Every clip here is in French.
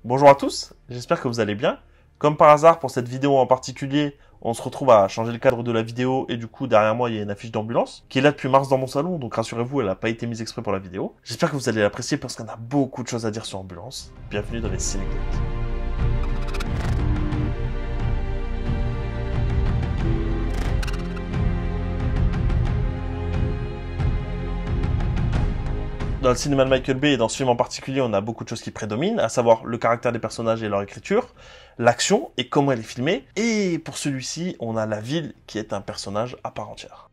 Bonjour à tous, j'espère que vous allez bien. Comme par hasard, pour cette vidéo en particulier, on se retrouve à changer le cadre de la vidéo et du coup, derrière moi, il y a une affiche d'ambulance qui est là depuis mars dans mon salon, donc rassurez-vous, elle n'a pas été mise exprès pour la vidéo. J'espère que vous allez l'apprécier parce qu'on a beaucoup de choses à dire sur Ambulance. Bienvenue dans les Cinecdotes. Dans le cinéma de Michael Bay et dans ce film en particulier, on a beaucoup de choses qui prédominent, à savoir le caractère des personnages et leur écriture, l'action et comment elle est filmée, et pour celui-ci, on a la ville qui est un personnage à part entière.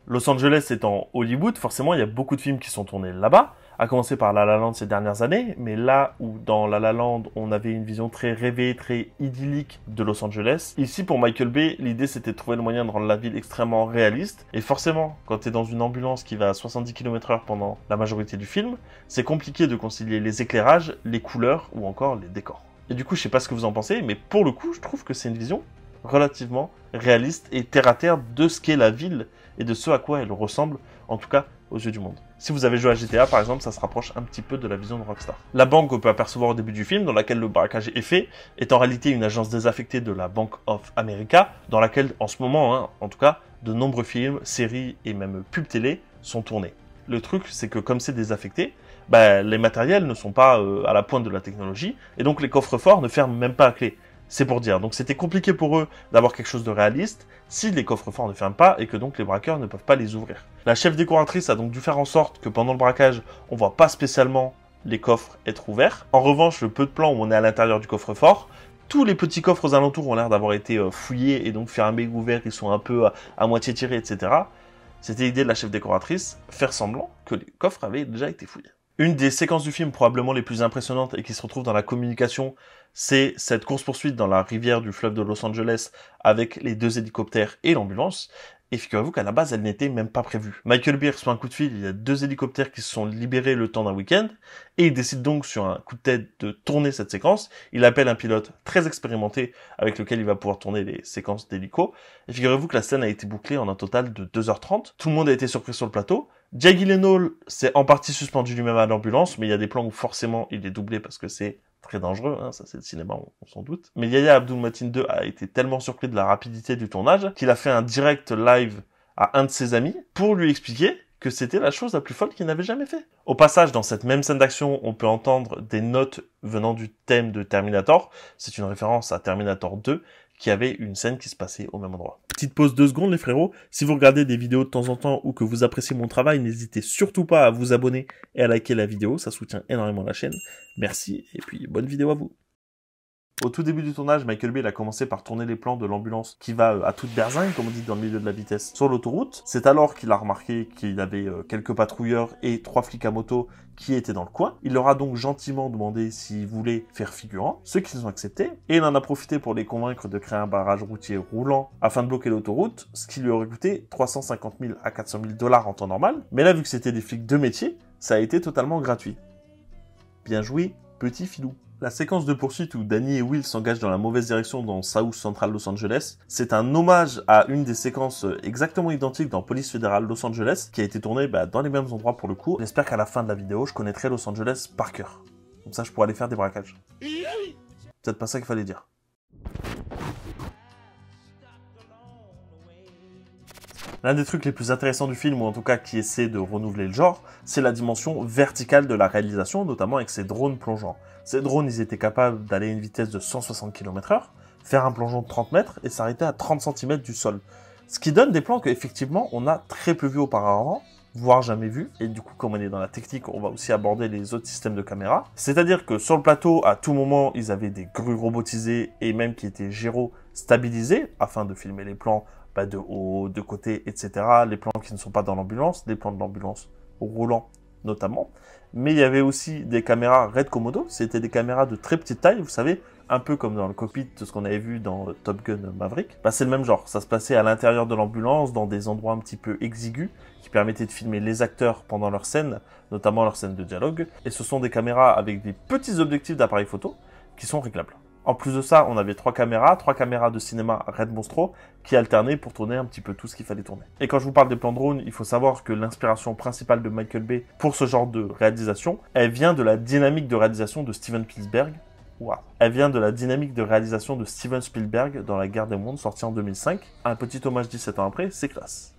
Los Angeles étant Hollywood, forcément il y a beaucoup de films qui sont tournés là-bas, à commencer par La La Land ces dernières années, mais là où dans La La Land on avait une vision très rêvée, très idyllique de Los Angeles, ici pour Michael Bay, l'idée c'était de trouver le moyen de rendre la ville extrêmement réaliste, et forcément quand tu es dans une ambulance qui va à 70 km/h pendant la majorité du film, c'est compliqué de concilier les éclairages, les couleurs ou encore les décors. Et du coup je sais pas ce que vous en pensez, mais pour le coup je trouve que c'est une vision relativement réaliste et terre-à-terre de ce qu'est la ville et de ce à quoi elle ressemble, en tout cas aux yeux du monde. Si vous avez joué à GTA par exemple, ça se rapproche un petit peu de la vision de Rockstar. La banque qu'on peut apercevoir au début du film, dans laquelle le braquage est fait, est en réalité une agence désaffectée de la Bank of America, dans laquelle en ce moment, en tout cas, de nombreux films, séries et même pubs télé sont tournés. Le truc, c'est que comme c'est désaffecté, les matériels ne sont pas à la pointe de la technologie, et donc les coffres-forts ne ferment même pas à clé. C'est pour dire. Donc c'était compliqué pour eux d'avoir quelque chose de réaliste si les coffres-forts ne ferment pas et que donc les braqueurs ne peuvent pas les ouvrir. La chef décoratrice a donc dû faire en sorte que pendant le braquage, on voit pas spécialement les coffres être ouverts. En revanche, le peu de plans où on est à l'intérieur du coffre-fort, tous les petits coffres aux alentours ont l'air d'avoir été fouillés et donc fermés, ouverts, ils sont un peu à moitié tirés, etc. C'était l'idée de la chef décoratrice, faire semblant que les coffres avaient déjà été fouillés. Une des séquences du film probablement les plus impressionnantes et qui se retrouve dans la communication, c'est cette course-poursuite dans la rivière du fleuve de Los Angeles avec les deux hélicoptères et l'ambulance. Et figurez-vous qu'à la base, elle n'était même pas prévue. Michael Bay reçoit un coup de fil, il y a deux hélicoptères qui se sont libérés le temps d'un week-end, et il décide donc sur un coup de tête de tourner cette séquence. Il appelle un pilote très expérimenté avec lequel il va pouvoir tourner les séquences d'hélico. Et figurez-vous que la scène a été bouclée en un total de 2h30. Tout le monde a été surpris sur le plateau. Jake Gyllenhaal s'est en partie suspendu lui-même à l'ambulance, mais il y a des plans où forcément il est doublé parce que c'est très dangereux, ça c'est le cinéma, on s'en doute. Mais Yahya Abdul-Mateen II a été tellement surpris de la rapidité du tournage qu'il a fait un direct live à un de ses amis pour lui expliquer que c'était la chose la plus folle qu'il n'avait jamais fait. Au passage, dans cette même scène d'action, on peut entendre des notes venant du thème de Terminator. C'est une référence à Terminator 2, qui avait une scène qui se passait au même endroit. Petite pause 2 secondes les frérots, si vous regardez des vidéos de temps en temps ou que vous appréciez mon travail, n'hésitez surtout pas à vous abonner et à liker la vidéo, ça soutient énormément la chaîne. Merci et puis bonne vidéo à vous. Au tout début du tournage, Michael Bay a commencé par tourner les plans de l'ambulance qui va à toute berzingue, comme on dit dans le milieu de la vitesse, sur l'autoroute. C'est alors qu'il a remarqué qu'il y avait quelques patrouilleurs et 3 flics à moto qui étaient dans le coin. Il leur a donc gentiment demandé s'ils voulaient faire figurant, ce qu'ils ont accepté, et il en a profité pour les convaincre de créer un barrage routier roulant afin de bloquer l'autoroute, ce qui lui aurait coûté 350 000 à 400 000 $ en temps normal. Mais là, vu que c'était des flics de métier, ça a été totalement gratuit. Bien joué, petit filou. La séquence de poursuite où Danny et Will s'engagent dans la mauvaise direction dans South Central Los Angeles, c'est un hommage à une des séquences exactement identiques dans Police fédérale Los Angeles, qui a été tournée dans les mêmes endroits pour le coup. J'espère qu'à la fin de la vidéo, je connaîtrai Los Angeles par cœur. Comme ça, je pourrai aller faire des braquages. Peut-être pas ça qu'il fallait dire. L'un des trucs les plus intéressants du film, ou en tout cas qui essaie de renouveler le genre, c'est la dimension verticale de la réalisation, notamment avec ces drones plongeants. Ces drones, ils étaient capables d'aller à une vitesse de 160 km/h, faire un plongeon de 30 mètres et s'arrêter à 30 cm du sol. Ce qui donne des plans qu'effectivement, on a très peu vu auparavant, voire jamais vu. Et du coup, comme on est dans la technique, on va aussi aborder les autres systèmes de caméra. C'est-à-dire que sur le plateau, à tout moment, ils avaient des grues robotisées et même qui étaient gyro-stabilisées afin de filmer les plans de haut, de côté, etc. Les plans qui ne sont pas dans l'ambulance, des plans de l'ambulance roulant notamment. Mais il y avait aussi des caméras Red Komodo, c'était des caméras de très petite taille, vous savez, un peu comme dans le cockpit de ce qu'on avait vu dans Top Gun Maverick. C'est le même genre, ça se passait à l'intérieur de l'ambulance, dans des endroits un petit peu exigus, qui permettaient de filmer les acteurs pendant leurs scènes, notamment leurs scènes de dialogue. Et ce sont des caméras avec des petits objectifs d'appareil photo, qui sont réglables. En plus de ça, on avait trois caméras de cinéma Red Monstro, qui alternaient pour tourner un petit peu tout ce qu'il fallait tourner. Et quand je vous parle des plans drone, il faut savoir que l'inspiration principale de Michael Bay pour ce genre de réalisation, elle vient de la dynamique de réalisation de Steven Spielberg. Wow. Elle vient de la dynamique de réalisation de Steven Spielberg dans La Guerre des Mondes, sortie en 2005. Un petit hommage 17 ans après, c'est classe.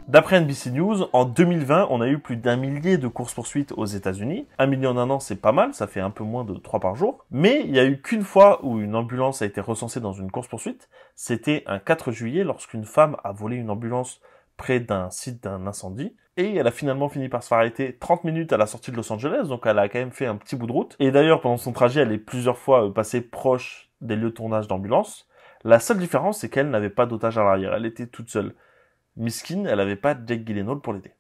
D'après NBC News, en 2020, on a eu plus d'1 millier de courses-poursuites aux États-Unis. 1 million en un an, c'est pas mal, ça fait un peu moins de 3 par jour. Mais il y a eu qu'une fois où une ambulance a été recensée dans une course-poursuite. C'était un 4 juillet lorsqu'une femme a volé une ambulance près d'un site d'un incendie. Et elle a finalement fini par se faire arrêter 30 minutes à la sortie de Los Angeles, donc elle a quand même fait un petit bout de route. Et d'ailleurs, pendant son trajet, elle est plusieurs fois passée proche des lieux de tournage d'ambulance. La seule différence, c'est qu'elle n'avait pas d'otage à l'arrière, elle était toute seule. Miskin, elle avait pas Jake Gyllenhaal pour l'aider.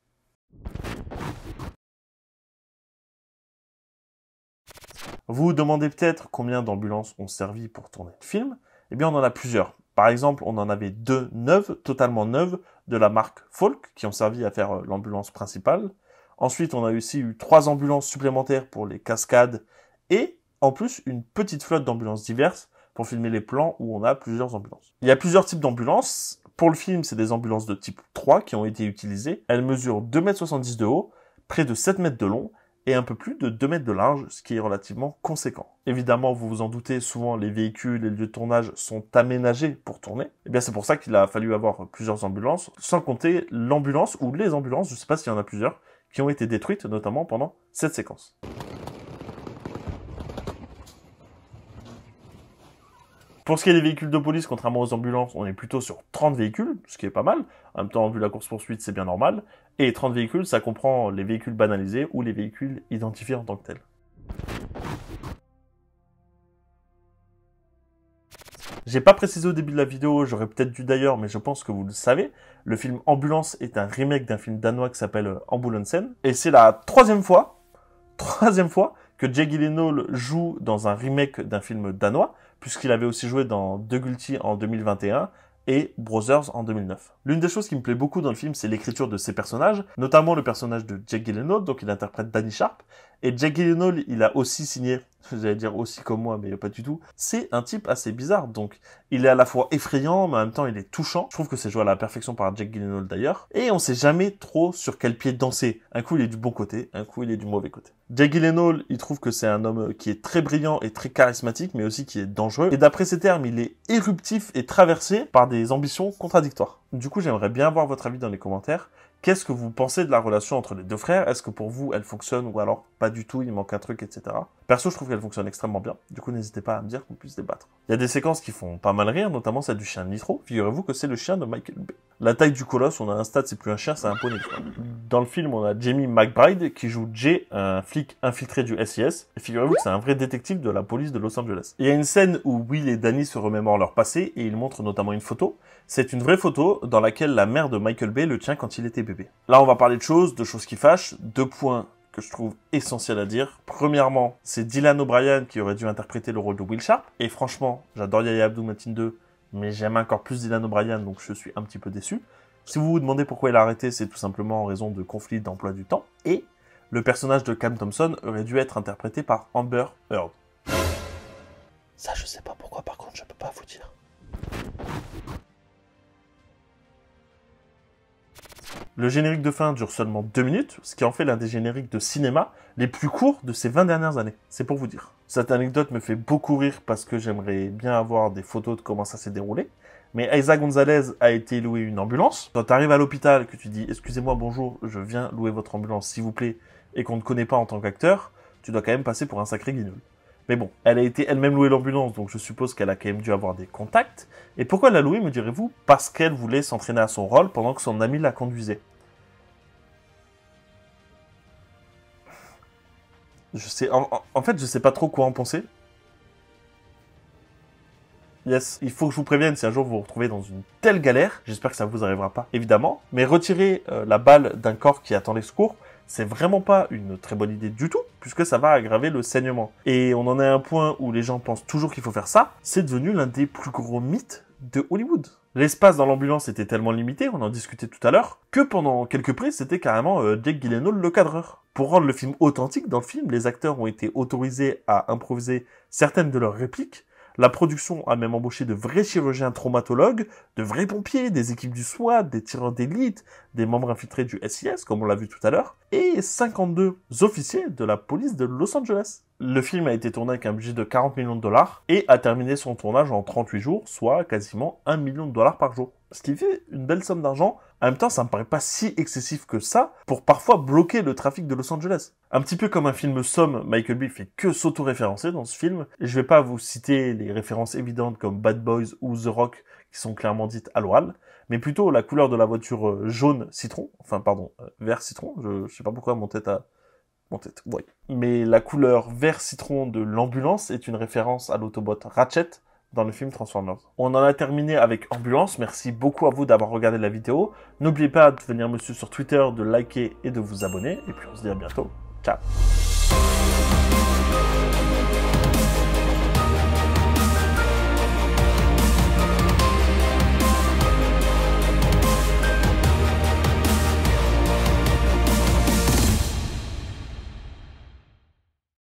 Vous vous demandez peut-être combien d'ambulances ont servi pour tourner le film. Eh bien, on en a plusieurs. Par exemple, on en avait 2 neuves, totalement neuves, de la marque Falk, qui ont servi à faire l'ambulance principale. Ensuite, on a aussi eu 3 ambulances supplémentaires pour les cascades, et en plus, une petite flotte d'ambulances diverses pour filmer les plans où on a plusieurs ambulances. Il y a plusieurs types d'ambulances. Pour le film, c'est des ambulances de type 3 qui ont été utilisées. Elles mesurent 2,70 m de haut, près de 7 mètres de long, et un peu plus de 2 mètres de large, ce qui est relativement conséquent. Évidemment, vous vous en doutez, souvent les véhicules et les lieux de tournage sont aménagés pour tourner. Et bien c'est pour ça qu'il a fallu avoir plusieurs ambulances, sans compter l'ambulance ou les ambulances, je ne sais pas s'il y en a plusieurs, qui ont été détruites, notamment pendant cette séquence. Pour ce qui est des véhicules de police, contrairement aux ambulances, on est plutôt sur 30 véhicules, ce qui est pas mal. En même temps, vu la course-poursuite, c'est bien normal. Et 30 véhicules, ça comprend les véhicules banalisés ou les véhicules identifiés en tant que tels. J'ai pas précisé au début de la vidéo, j'aurais peut-être dû d'ailleurs, mais je pense que vous le savez. Le film Ambulance est un remake d'un film danois qui s'appelle Ambulansen. Et c'est la troisième fois que Jake Gyllenhaal joue dans un remake d'un film danois, puisqu'il avait aussi joué dans The Guilty en 2021 et Brothers en 2009. L'une des choses qui me plaît beaucoup dans le film, c'est l'écriture de ses personnages, notamment le personnage de Jake Gyllenhaal, donc il interprète Danny Sharp, et Jake Gyllenhaal, il a aussi signé, j'allais dire aussi comme moi, mais pas du tout, c'est un type assez bizarre, donc il est à la fois effrayant, mais en même temps il est touchant, je trouve que c'est joué à la perfection par Jake Gyllenhaal d'ailleurs, et on sait jamais trop sur quel pied danser, un coup il est du bon côté, un coup il est du mauvais côté. Jake Gyllenhaal, il trouve que c'est un homme qui est très brillant et très charismatique, mais aussi qui est dangereux, et d'après ses termes, il est éruptif et traversé par des ambitions contradictoires. Du coup, j'aimerais bien avoir votre avis dans les commentaires. Qu'est-ce que vous pensez de la relation entre les deux frères? Est-ce que pour vous, elle fonctionne ou alors pas du tout, il manque un truc, etc. Perso, je trouve qu'elle fonctionne extrêmement bien. Du coup, n'hésitez pas à me dire qu'on puisse débattre. Il y a des séquences qui font pas mal rire, notamment celle du chien de Nitro. Figurez-vous que c'est le chien de Michael Bay. La taille du colosse, on a un stade, c'est plus un chien, c'est un poney. Dans le film, on a Jamie McBride qui joue Jay, un flic infiltré du SIS. Et figurez-vous que c'est un vrai détective de la police de Los Angeles. Il y a une scène où Will et Danny se remémorent leur passé et ils montrent notamment une photo. C'est une vraie photo dans laquelle la mère de Michael Bay le tient quand il était bébé. Là, on va parler de choses qui fâchent. 2 points que je trouve essentiels à dire. Premièrement, c'est Dylan O'Brien qui aurait dû interpréter le rôle de Will Sharp. Et franchement, j'adore Yahya Abdou-Mateen 2, mais j'aime encore plus Dylan O'Brien, donc je suis un petit peu déçu. Si vous vous demandez pourquoi il a arrêté, c'est tout simplement en raison de conflits d'emploi du temps. Et le personnage de Cam Thompson aurait dû être interprété par Amber Heard. Ça, je sais pas pourquoi, par contre, je peux pas vous dire. Le générique de fin dure seulement 2 minutes, ce qui en fait l'un des génériques de cinéma les plus courts de ces 20 dernières années. C'est pour vous dire. Cette anecdote me fait beaucoup rire parce que j'aimerais bien avoir des photos de comment ça s'est déroulé. Mais Eiza Gonzalez a été louer une ambulance. Quand tu arrives à l'hôpital, que tu dis « Excusez-moi, bonjour, je viens louer votre ambulance, s'il vous plaît », et qu'on ne te connaît pas en tant qu'acteur, tu dois quand même passer pour un sacré guignol. Mais bon, elle a été elle-même louer l'ambulance, donc je suppose qu'elle a quand même dû avoir des contacts. Et pourquoi elle l'a louée, me direz-vous? Parce qu'elle voulait s'entraîner à son rôle pendant que son ami la conduisait. En fait, je sais pas trop quoi en penser. Yes, il faut que je vous prévienne si un jour vous vous retrouvez dans une telle galère, j'espère que ça vous arrivera pas, évidemment, mais retirer la balle d'un corps qui attend les secours, c'est vraiment pas une très bonne idée du tout, puisque ça va aggraver le saignement. Et on en est à un point où les gens pensent toujours qu'il faut faire ça, c'est devenu l'un des plus gros mythes de Hollywood. L'espace dans l'ambulance était tellement limité, on en discutait tout à l'heure, que pendant quelques prises, c'était carrément Jake Gyllenhaal le cadreur. Pour rendre le film authentique, dans le film, les acteurs ont été autorisés à improviser certaines de leurs répliques. La production a même embauché de vrais chirurgiens traumatologues, de vrais pompiers, des équipes du SWAT, des tireurs d'élite, des membres infiltrés du SIS, comme on l'a vu tout à l'heure, et 52 officiers de la police de Los Angeles. Le film a été tourné avec un budget de 40 millions de dollars et a terminé son tournage en 38 jours, soit quasiment 1 million de dollars par jour. Ce qui fait une belle somme d'argent. En même temps, ça me paraît pas si excessif que ça pour parfois bloquer le trafic de Los Angeles. Un petit peu comme un film Somme, Michael Bay fait que s'auto-référencer dans ce film. Et je vais pas vous citer les références évidentes comme Bad Boys ou The Rock qui sont clairement dites à l'oral, mais plutôt la couleur de la voiture jaune citron, vert citron, je sais pas pourquoi mon tête, ouais. Mais la couleur vert citron de l'ambulance est une référence à l'autobot Ratchet dans le film Transformers. On en a terminé avec Ambulance. Merci beaucoup à vous d'avoir regardé la vidéo. N'oubliez pas de venir me suivre sur Twitter, de liker et de vous abonner. Et puis on se dit à bientôt. Ciao.